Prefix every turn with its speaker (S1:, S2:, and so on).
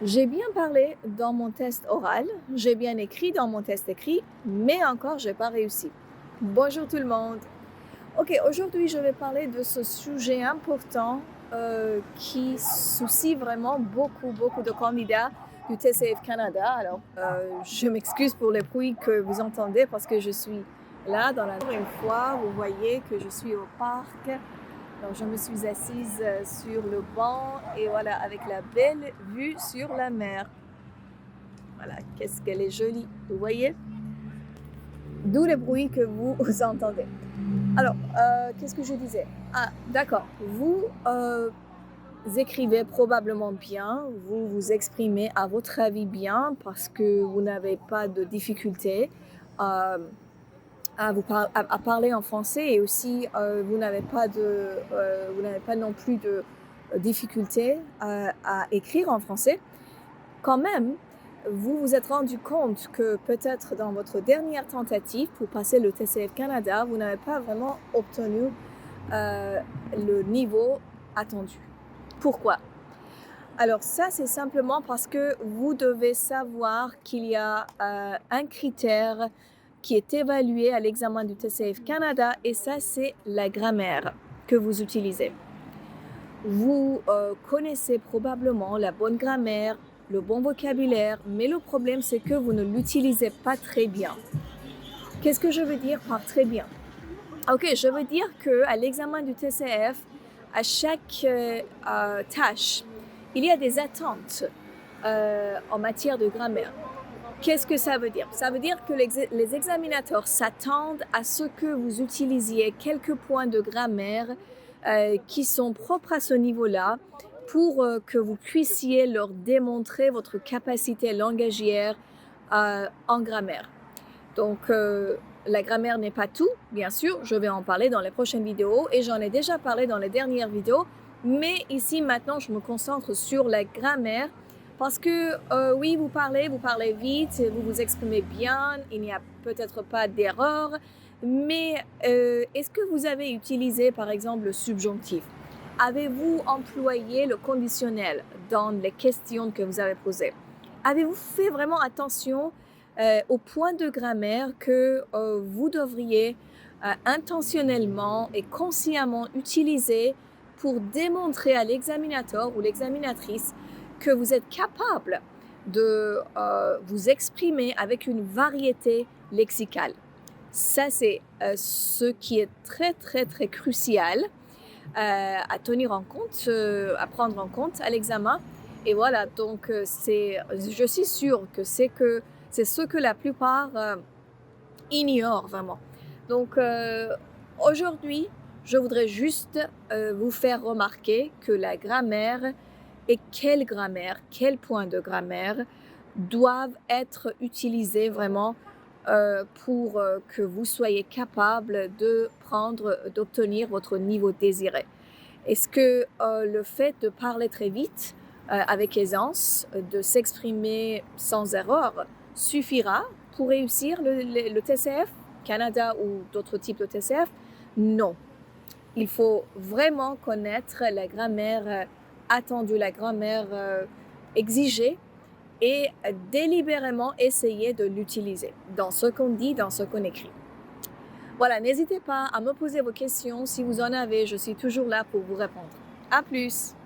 S1: J'ai bien parlé dans mon test oral, j'ai bien écrit dans mon test écrit, mais encore, j'ai pas réussi. Bonjour tout le monde. Ok, aujourd'hui, je vais parler de ce sujet important qui soucie vraiment beaucoup de candidats du TCF Canada. Alors, je m'excuse pour les bruits que vous entendez parce que je suis là dans la une fois, vous voyez que je suis au parc. Donc, je me suis assise sur le banc et voilà, avec la belle vue sur la mer. Voilà, qu'est-ce qu'elle est jolie, vous voyez? D'où le bruit que vous entendez. Alors, qu'est-ce que je disais? Ah, d'accord. Vous écrivez probablement bien, vous vous exprimez à votre avis bien parce que vous n'avez pas de difficulté euh, à parler en français et aussi vous n'avez pas non plus de difficulté à écrire en français. Quand même, vous vous êtes rendu compte que peut-être dans votre dernière tentative pour passer le TCF Canada, vous n'avez pas vraiment obtenu le niveau attendu. Pourquoi? Alors ça, c'est simplement parce que vous devez savoir qu'il y a un critère qui est évalué à l'examen du TCF Canada et ça, c'est la grammaire que vous utilisez. Vous connaissez probablement la bonne grammaire, le bon vocabulaire, mais le problème, c'est que vous ne l'utilisez pas très bien. Qu'est-ce que je veux dire par très bien? Ok, je veux dire qu'à l'examen du TCF, à chaque tâche, il y a des attentes en matière de grammaire. Qu'est-ce que ça veut dire? Ça veut dire que les examinateurs s'attendent à ce que vous utilisiez quelques points de grammaire qui sont propres à ce niveau-là pour que vous puissiez leur démontrer votre capacité langagière en grammaire. Donc, la grammaire n'est pas tout, bien sûr, je vais en parler dans les prochaines vidéos et j'en ai déjà parlé dans les dernières vidéos, mais ici maintenant je me concentre sur la grammaire parce que oui, vous parlez vite, vous vous exprimez bien, il n'y a peut-être pas d'erreur, mais est-ce que vous avez utilisé par exemple le subjonctif? Avez-vous employé le conditionnel dans les questions que vous avez posées? Avez-vous fait vraiment attention au point de grammaire que vous devriez intentionnellement et consciemment utiliser pour démontrer à l'examinateur ou l'examinatrice que vous êtes capable de vous exprimer avec une variété lexicale. Ça, c'est ce qui est très crucial à tenir en compte, à prendre en compte à l'examen. Et voilà, donc je suis sûre que c'est ce que la plupart ignorent vraiment. Donc aujourd'hui, je voudrais juste vous faire remarquer que la grammaire et quel point de grammaire doivent être utilisés vraiment pour que vous soyez capable d'obtenir votre niveau désiré. Est-ce que le fait de parler très vite, avec aisance, de s'exprimer sans erreur, suffira pour réussir le TCF, Canada ou d'autres types de TCF? Non. Il faut vraiment connaître la grammaire attendue, la grammaire exigée et délibérément essayer de l'utiliser dans ce qu'on dit, dans ce qu'on écrit. Voilà, n'hésitez pas à me poser vos questions. Si vous en avez, je suis toujours là pour vous répondre. À plus!